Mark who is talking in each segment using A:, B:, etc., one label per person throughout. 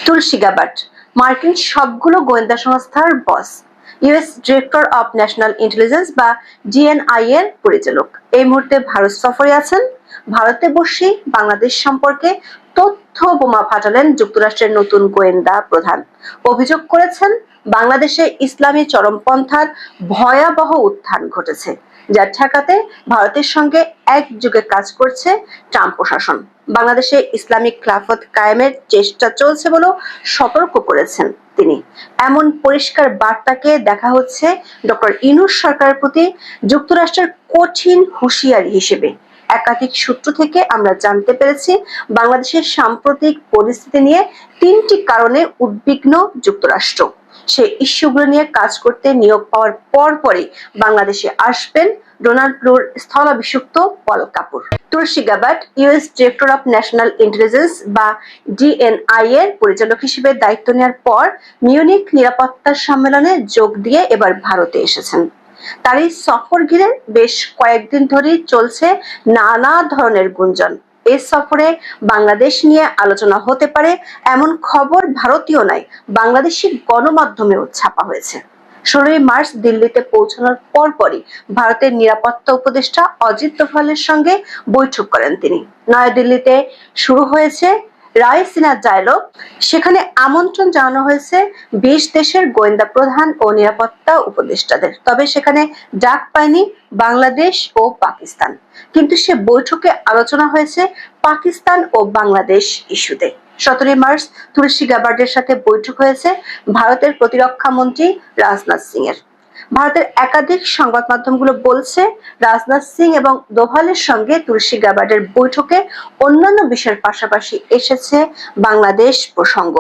A: তুলসী Gabbard মার্কিন সবগুলো গোয়েন্দা সংস্থার boss, US director of national intelligence বা ডিএনআই এর পরিচালক। এই মুহূর্তে ভারত সফরে আছেন। ভারতে বসেই বাংলাদেশ সম্পর্কে তথ্য বোমা ফাটালেন যুক্তরাষ্ট্রের নতুন গোয়েন্দা প্রধান। অভিযোগ করেছেন বাংলাদেশে ইসলামী চরমপন্থার ভয়াবহ উত্থান ঘটেছে, যা ঠেকাতে ভারতের সঙ্গে একযোগে কাজ করছে ট্রাম্প প্রশাসন। বাংলাদেশে ইসলামিক খিলাফত কায়েমের চেষ্টা চলছে বলেও সতর্ক করেছেন তিনি। এমন পরিষ্কার বার্তাকে দেখা হচ্ছে ডক্টর ইউনূস সরকারের প্রতি যুক্তরাষ্ট্রের কঠিন হুঁশিয়ারি হিসেবে। একাধিক সূত্র থেকে আমরা জানতে পেরেছি বাংলাদেশের সাম্প্রতিক পরিস্থিতি নিয়ে তিনটি কারণে উদ্বিগ্ন যুক্তরাষ্ট্র। সেই ইস্যুগুলো নিয়ে কাজ করতে নিয়োগ পাওয়ার পরপরই বাংলাদেশে আসবেন ডোনাল্ড স্থলাভিষিক্ত Paul Kapoor. Tulsi Gabbard US director of national intelligence বা ডিএনআই এর পরিচালক হিসেবে দায়িত্ব নেওয়ার পর মিউনিক নিরাপত্তা সম্মেলনে যোগ দিয়ে এবার ভারতে এসেছেন। তার এই সফর ঘিরে বেশ কয়েকদিন ধরেই চলছে নানা ধরনের গুঞ্জন। এই সফরে বাংলাদেশ নিয়ে আলোচনা হতে পারে এমন খবর ভারতীয় নয়, বাংলাদেশি গণমাধ্যমেও ছাপা হয়েছে। 16 মার্চ দিল্লিতে পৌঁছানোর পরপরই ভারতের নিরাপত্তা উপদেষ্টা অজিত দোভালের সঙ্গে বৈঠক করেন তিনি। নয়াদিল্লিতে শুরু হয়েছে রায়সিনা ডায়ালগ। সেখানে আমন্ত্রণ জানানো হয়েছে 20 দেশের গোয়েন্দা প্রধান ও নিরাপত্তা উপদেষ্টাদের। তবে সেখানে ডাক পায়নি বাংলাদেশ ও পাকিস্তান, কিন্তু সে বৈঠকে আলোচনা হয়েছে পাকিস্তান ও বাংলাদেশ ইস্যুতে। 17 মার্চ তুলসী গ্যাবার্ডের সাথে বৈঠক হয়েছে ভারতের প্রতিরক্ষা মন্ত্রী রাজনাথ সিং এর। ভারতের একাধিক সংবাদ মাধ্যমগুলো বলছে রাজনাথ সিং এবং দোভালের সঙ্গে তুলসী গ্যাবার্ডের বৈঠকে অন্যান্য বিষয়ের পাশাপাশি এসেছে বাংলাদেশ প্রসঙ্গ।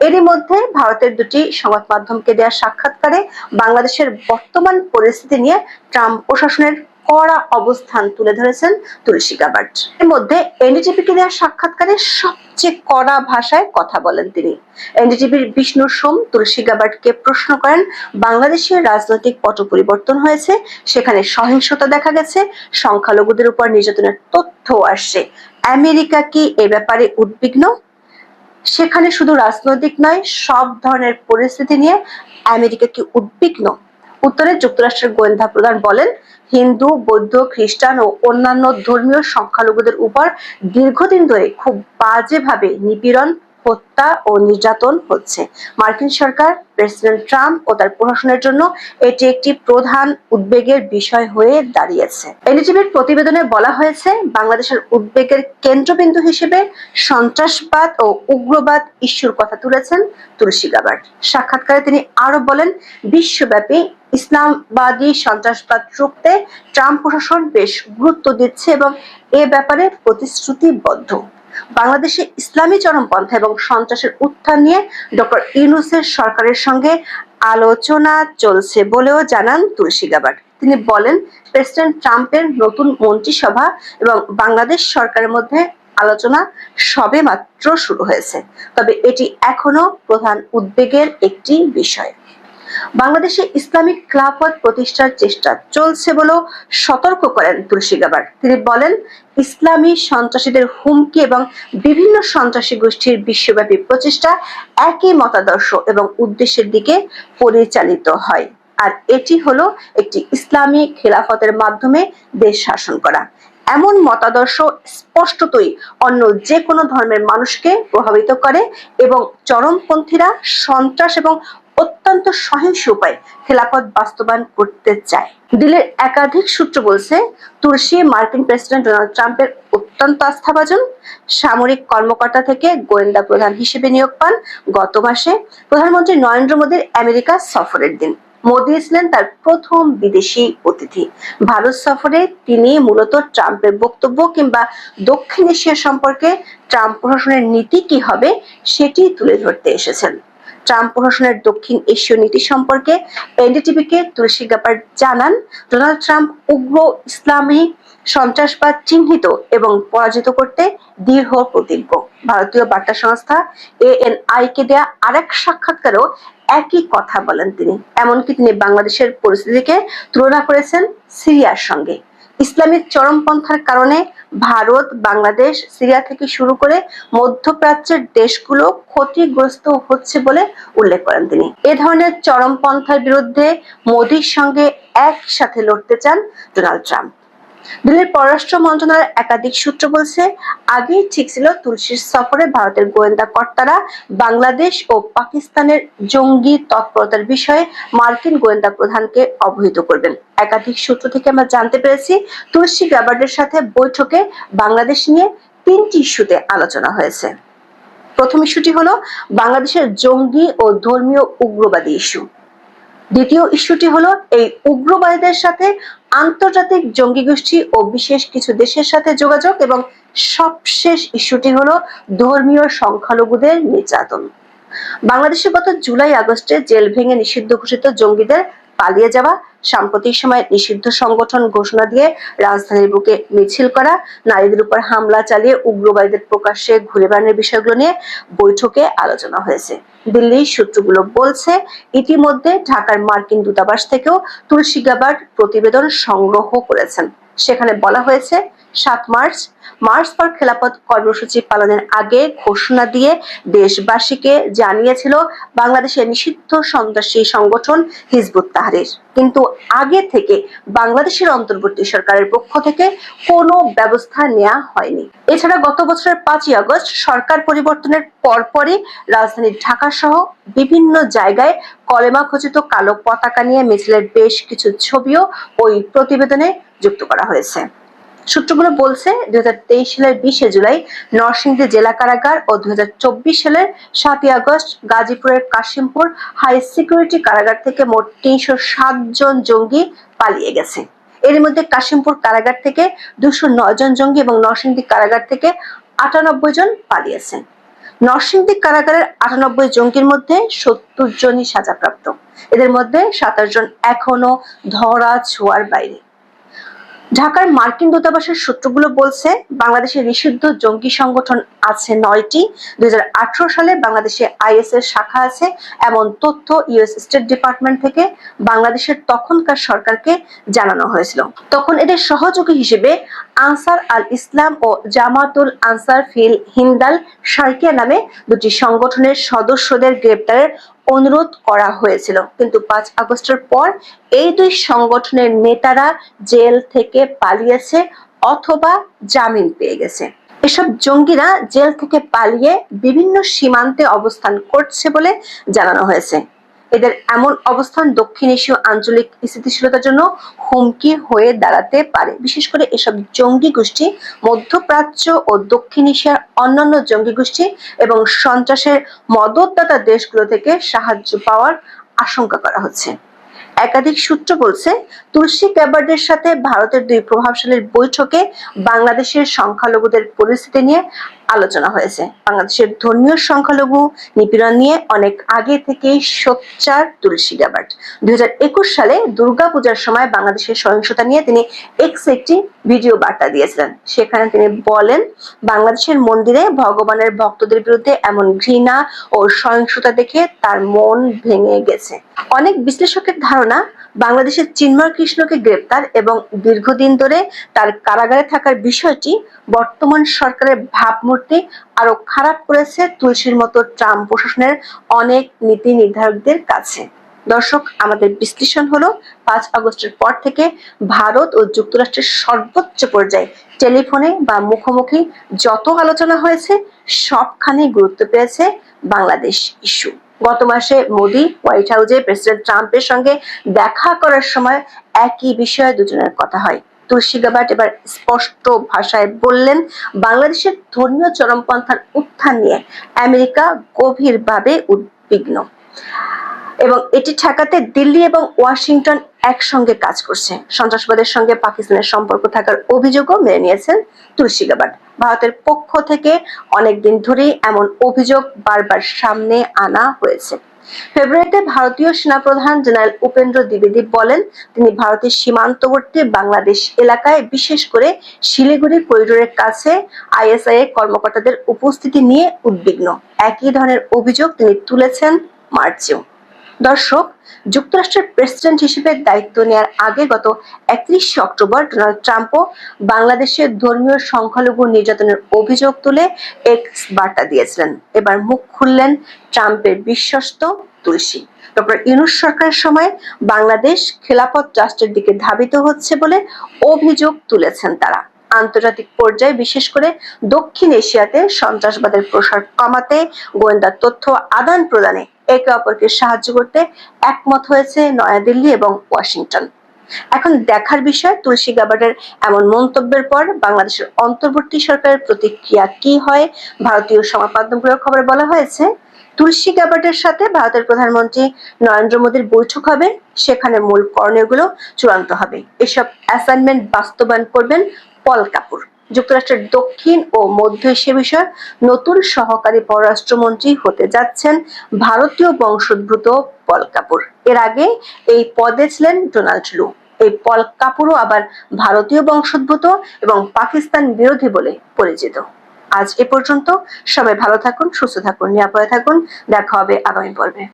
A: এরই মধ্যে ভারতের দুটি সংবাদ মাধ্যমকে দেওয়া সাক্ষাৎকারে বাংলাদেশের বর্তমান পরিস্থিতি নিয়ে ট্রাম্প প্রশাসনের কড়া অবস্থান তুলে ধরেছেন তুলসী গ্যাবার্ড। এর মধ্যে এনডিটিভিকে দেওয়া সাক্ষাৎকারে সবচেয়ে কড়া ভাষায় কথা বলেন তিনি। এনডিটিভির বিষ্ণু সোম তুলসী গ্যাবার্ডকে প্রশ্ন করেন, বাংলাদেশের রাজনৈতিক পট পরিবর্তন হয়েছে, সেখানে সহিংসতা দেখা গেছে, সংখ্যালঘুদের উপর নির্যাতনের তথ্য আসছে। আমেরিকা কি এ ব্যাপারে উদ্বিগ্ন? সেখানে শুধু রাজনৈতিক নয়, সব ধরনের পরিস্থিতি নিয়ে আমেরিকা কি উদ্বিগ্ন? উত্তরে যুক্তরাষ্ট্রের গোয়েন্দা প্রধান বলেন, হিন্দু, বৌদ্ধ, খ্রিস্টান ও অন্যান্য ধর্মীয় সংখ্যালঘুদের উপর দীর্ঘদিন ধরে খুব বাজেভাবে নিপীড়ন, হত্যা ও নির্যাতন হচ্ছে। মার্কিন সরকার, প্রেসিডেন্ট ট্রাম্প ও তার প্রশাসনের জন্য এটি একটি প্রধান উদ্বেগের বিষয় হয়ে দাঁড়িয়েছে। এনডিটিভির প্রতিবেদনে বলা হয়েছে, বাংলাদেশের উদ্বেগের কেন্দ্রবিন্দু হিসেবে সন্ত্রাসবাদ ও উগ্রবাদ ইস্যুর কথা তুলেছেন তুলসী গ্যাবার্ড। সাক্ষাৎকারে তিনি আরো বলেন, বিশ্বব্যাপী ইসলামবাদী সন্ত্রাসবাদ রুখতে ট্রাম্প প্রশাসন বেশ গুরুত্ব দিচ্ছে এবং এ ব্যাপারে প্রতিশ্রুতিবদ্ধ। বাংলাদেশে ইসলামী চরমপন্থা এবং সন্ত্রাসের উত্থান নিয়ে ডক্টর ইউনূসের সরকারের সঙ্গে আলোচনা চলছে বলেও জানান তুলসী গ্যাবার্ড। তিনি বলেন, প্রেসিডেন্ট ট্রাম্পের নতুন মন্ত্রিসভা এবং বাংলাদেশ সরকারের মধ্যে আলোচনা সবেমাত্র শুরু হয়েছে, তবে এটি এখনো প্রধান উদ্বেগের একটি বিষয়। বাংলাদেশে ইসলামিক খিলাফত প্রতিষ্ঠার চেষ্টা চলছে বলেও সতর্ক করেন তুলসী গ্যাবার্ড। তিনি বলেন, ইসলামী সন্ত্রাসীদের হুমকি এবং বিভিন্ন সন্ত্রাসী গোষ্ঠীর বিশ্বব্যাপী প্রচেষ্টা একই মতাদর্শ এবং উদ্দেশ্যের দিকে পরিচালিত হয়, আর এটি হলো একটি ইসলামী খিলাফতের মাধ্যমে দেশ শাসন করা। এমন মতাদর্শ স্পষ্টতই অন্য যে কোনো ধর্মের মানুষকে প্রভাবিত করে এবং চরমপন্থীরা সন্ত্রাস এবং অত্যন্ত সহিংস উপায়ে খেলাফত বাস্তবায়ন করতে চায়। দিল্লির একাধিক সূত্র বলছে, তুলসী মার্কিন প্রেসিডেন্ট ডোনাল্ড ট্রাম্পের অত্যন্ত আস্থাভাজন। সামরিক কর্মকর্তা থেকে গোয়েন্দা প্রধান হিসেবে নিয়োগ পান গত মাসে। প্রধানমন্ত্রী নরেন্দ্র মোদীর আমেরিকা সফরের দিন মোদী ছিলেন তার প্রথম বিদেশি অতিথি। ভারত সফরে তিনি মূলত ট্রাম্পের বক্তব্য কিংবা দক্ষিণ এশিয়া সম্পর্কে ট্রাম্প প্রশাসনের নীতি কি হবে সেটি তুলে ধরতে এসেছেন। ট্রাম্প প্রশাসনের দক্ষিণ এশীয় নীতি সম্পর্কে এনডিটিভিকে তুলসী গ্যাবার্ড জানান, ডোনাল্ড ট্রাম্প উগ্র ইসলামী সন্ত্রাসবাদ চিহ্নিত এবং পরাজিত করতে দৃঢ় প্রতিজ্ঞ। ভারতীয় বার্তা সংস্থা এএনআই কে দেয়া আরেক সাক্ষাৎকারেও একই কথা বলেন তিনি। এমনকি তিনি বাংলাদেশের পরিস্থিতিকে তুলনা করেছেন সিরিয়ার সঙ্গে। ইসলামিক চরমপন্থার কারণে ভারত, বাংলাদেশ, সিরিয়া থেকে শুরু করে মধ্যপ্রাচ্যের দেশগুলো ক্ষতিগ্রস্ত হচ্ছে বলে উল্লেখ করেন তিনি। এ ধরনের চরমপন্থার বিরুদ্ধে মোদির সঙ্গে একসাথে লড়তে চান ডোনাল্ড ট্রাম্প। দিল্লির পররাষ্ট্র মন্ত্রণালয়ের একাধিক সূত্র বলছে, আগেই ঠিক ছিল তুলসীর সফরে ভারতের গোয়েন্দা কর্তারা বাংলাদেশ ও পাকিস্তানের জঙ্গি তৎপরতার বিষয়ে মার্কিন গোয়েন্দা প্রধানকে অবহিত করবেন। একাধিক সূত্র থেকে আমরা জানতে পেরেছি, তুলসী গ্যাবার্ডের সাথে বৈঠকে বাংলাদেশ নিয়ে 3টি ইস্যুতে আলোচনা হয়েছে। প্রথম ইস্যুটি হলো বাংলাদেশের জঙ্গি ও ধর্মীয় উগ্রবাদী ইস্যু। দ্বিতীয় ইস্যুটি হলো এই উগ্রবাদীদের সাথে আন্তর্জাতিক জঙ্গি গোষ্ঠী ও বিশেষ কিছু দেশের সাথে যোগাযোগ, এবং সবশেষ ইস্যুটি হলো ধর্মীয় সংখ্যালঘুদের নির্যাতন। বাংলাদেশে গত জুলাই-আগস্টে জেল ভেঙে নিষিদ্ধ ঘোষিত জঙ্গিদের পালিয়ে যাওয়া, সাম্প্রতিক সময়ে নিষিদ্ধ সংগঠন ঘোষণা দিয়ে রাজধানীর বুকে মিছিল করা, নারীদের উপর হামলা চালিয়ে উগ্রবাদীদের প্রকাশ্যে ঘুরে বেড়ানোর বিষয়গুলো নিয়ে বৈঠকে আলোচনা হয়েছে। দিল্লির সূত্রগুলো বলছে, ইতিমধ্যে ঢাকার মার্কিন দূতাবাস থেকেও তুলসী গ্যাবার্ড প্রতিবেদন সংগ্রহ করেছেন। সেখানে বলা হয়েছে, 7 মার্চ ফর খেলাফত কর্মসূচি পালনের আগে ঘোষণা দিয়ে দেশবাসীকে জানিয়েছিল বাংলাদেশের নিষিদ্ধ সন্ত্রাসী সংগঠন হিজবুত তাহরির, কিন্তু আগে থেকে বাংলাদেশের অন্তর্বর্তী সরকারের পক্ষ থেকে কোনো ব্যবস্থা নেওয়া হয়নি। এছাড়া গত বছরের 5ই আগস্ট সরকার পরিবর্তনের পরপরই রাজধানী ঢাকা সহ বিভিন্ন জায়গায় কলেমা খচিত কালো পতাকা নিয়ে মিছিলের বেশ কিছু ছবিও ওই প্রতিবেদনে যুক্ত করা হয়েছে। সূত্রগুলো বলছে, 2023 সালের 20 জুলাই নরসিংদী জেলা কারাগার ও 2024 সালের 7ই আগস্ট গাজীপুরের কাশিমপুর হাই সিকিউরিটি কারাগার থেকে মোট 307 জন জঙ্গি পালিয়ে গেছে। এর মধ্যে কাশিমপুর কারাগার থেকে 209 জন জঙ্গি এবং নরসিংদী কারাগার থেকে 98 জন পালিয়েছেন। নরসিংদী কারাগারের 98 জঙ্গির মধ্যে 70 জনই সাজাপ্রাপ্ত। এদের মধ্যে 27 জন এখনো ধরা ছোঁয়ার বাইরে। ঢাকার মার্কিন দূতাবাসের সূত্রগুলো বলছে, বাংলাদেশের নিষিদ্ধ জঙ্গি সংগঠন আছে 9টি। 2018 সালে বাংলাদেশে আইএস এর শাখা আছে এমন তথ্য ইউএস স্টেট ডিপার্টমেন্ট থেকে বাংলাদেশের তখনকার সরকারকে জানানো হয়েছিল। তখন এদের সহযোগী হিসেবে আনসার আল ইসলাম ও জামাতুল আনসার ফিল হিন্দাল শারকিয়া নামে 2টি সংগঠনের সদস্যদের গ্রেপ্তারের অনুরোধ করা হয়েছিল, কিন্তু 5 আগস্টের পর এই 2 সংগঠনের নেতারা জেল থেকে পালিয়েছে অথবা জামিন পেয়ে গেছে। এসব জঙ্গিরা জেল থেকে পালিয়ে বিভিন্ন সীমান্তে অবস্থান করছে বলে জানানো হয়েছে। এদের এমন অবস্থান দক্ষিণ এশীয় আঞ্চলিক স্থিতিশীলতার জন্য হুমকি হয়ে দাঁড়াতে পারে। বিশেষ করে এসব জঙ্গি গোষ্ঠী মধ্যপ্রাচ্য ও দক্ষিণ এশিয়ার অন্যান্য জঙ্গি গোষ্ঠী এবং সন্ত্রাসের মদতদাতা দেশগুলো থেকে সাহায্য পাওয়ার আশঙ্কা করা হচ্ছে। একাধিক সূত্র বলছে, তুলসী গ্যাবার্ডের সাথে ভারতের 2 প্রভাবশালীর বৈঠকে বাংলাদেশের সংখ্যালঘুদের পরিস্থিতি নিয়ে আলোচনা হয়েছে। বাংলাদেশের ধর্মীয় সংখ্যালঘু নিপীড়ন নিয়ে অনেক আগে থেকেই সোচ্চার তুলসী গ্যাবার্ড। 2021 সালে দুর্গাপূজার সময় বাংলাদেশের সহিংসতা নিয়ে তিনি এক্সে একটি ভিডিও বার্তা দিয়েছিলেন। সেখানে তিনি বলেন, বাংলাদেশের মন্দিরে ভগবানের ভক্তদের বিরুদ্ধে এমন ঘৃণা ও সহিংসতা দেখে তার মন ভেঙে গেছে। অনেক বিশ্লেষকের ধারণা, বাংলাদেশের চিন্ময় কৃষ্ণকে গ্রেপ্তার এবং দীর্ঘদিন ধরে তার কারাগারে থাকার বিষয়টি বর্তমান সরকারের ভাবমূর্তি আরো খারাপ করেছে তুলসীর মতো ট্রাম্প প্রশাসনের অনেক নীতি নির্ধারকদের কাছে। দর্শক, আমাদের বিশ্লেষণ হলো 5 আগস্টের পর থেকে ভারত ও যুক্তরাষ্ট্রের সর্বোচ্চ পর্যায়ে টেলিফোনে বা মুখোমুখি যত আলোচনা হয়েছে সবখানেই গুরুত্ব পেয়েছে বাংলাদেশ ইস্যু। গত মাসে মোদি হোয়াইট হাউসে প্রেসিডেন্ট ট্রাম্পের সঙ্গে দেখা করার সময় একই বিষয়ে দুজনের কথা হয়। তুলসী গ্যাবার্ড এবার স্পষ্ট ভাষায় বললেন, বাংলাদেশের ধর্মীয় চরমপন্থার উত্থান নিয়ে আমেরিকা গভীরভাবে উদ্বিগ্ন এবং এটি ঠেকাতে দিল্লি এবং ওয়াশিংটন একসঙ্গে কাজ করছে। সন্ত্রাসবাদের সঙ্গে পাকিস্তানের সম্পর্ক থাকার অভিযোগও মেনে নিয়েছেন তুলসী গ্যাবার্ড। ভারতের পক্ষ থেকে অনেকদিন ধরেই এমন অভিযোগ বারবার সামনে আনা হয়েছে। ফেব্রুয়ারিতে ভারতীয় সেনাপ্রধান জেনারেল উপেন্দ্র দ্বিবেদী বলেন, তিনি ভারতের সীমান্তবর্তী বাংলাদেশ এলাকায় বিশেষ করে শিলিগুড়ি করিডোরের কাছে আইএসআই কর্মকর্তাদের উপস্থিতি নিয়ে উদ্বিগ্ন। একই ধরনের অভিযোগ তিনি তুলেছেন মার্চেও। দর্শক, যুক্তরাষ্ট্রের প্রেসিডেন্ট হিসেবে দায়িত্ব নেওয়ার আগে গত 31শে অক্টোবর ডোনাল্ড ট্রাম্পও বাংলাদেশের ধর্মীয় সংখ্যালঘু নির্যাতনের অভিযোগ তুলে এক্স বার্তা দিয়েছিলেন। এবার মুখ খুললেন ট্রাম্পের বিশ্বস্ত তুলসী। ডক্টর ইউনূস সরকারের সময় বাংলাদেশ খেলাফত রাষ্ট্রের দিকে ধাবিত হচ্ছে বলে অভিযোগ তুলেছেন তারা। আন্তর্জাতিক পর্যায়ে বিশেষ করে দক্ষিণ এশিয়াতে সন্ত্রাসবাদের প্রসার কমাতে গোয়েন্দা তথ্য আদান প্রদানে একে অপরকে সাহায্য করতে একমত হয়েছে নয়াদিল্লি এবং ওয়াশিংটন। এখন দেখার বিষয় তুলসী গাবার্ডের এমন মন্তব্যের পর বাংলাদেশের অন্তর্বর্তী সরকারের প্রতিক্রিয়া কি হয়। ভারতীয় সংবাদ মাধ্যমগুলোর খবরে বলা হয়েছে, তুলসী গাবার্ডের সাথে ভারতের প্রধানমন্ত্রী নরেন্দ্র মোদীর বৈঠক হবে, সেখানে মূল করণীয়গুলো চূড়ান্ত হবে। এসব অ্যাসাইনমেন্ট বাস্তবায়ন করবেন পল কাপুর। যুক্তরাষ্ট্রের দক্ষিণ ও মধ্য এশিয়া বিষয়ক নতুন সহকারী পররাষ্ট্রমন্ত্রী হতে যাচ্ছেন ভারতীয় বংশোদ্ভূত পল কাপুর। এর আগে এই পদে ছিলেন ডোনাল্ড লু। এই পল কাপুরও আবার ভারতীয় বংশোদ্ভূত এবং পাকিস্তান বিরোধী বলে পরিচিত। আজ এ পর্যন্ত। সবাই ভালো থাকুন, সুস্থ থাকুন, নিরাপদে থাকুন। দেখা হবে আগামী পর্বে।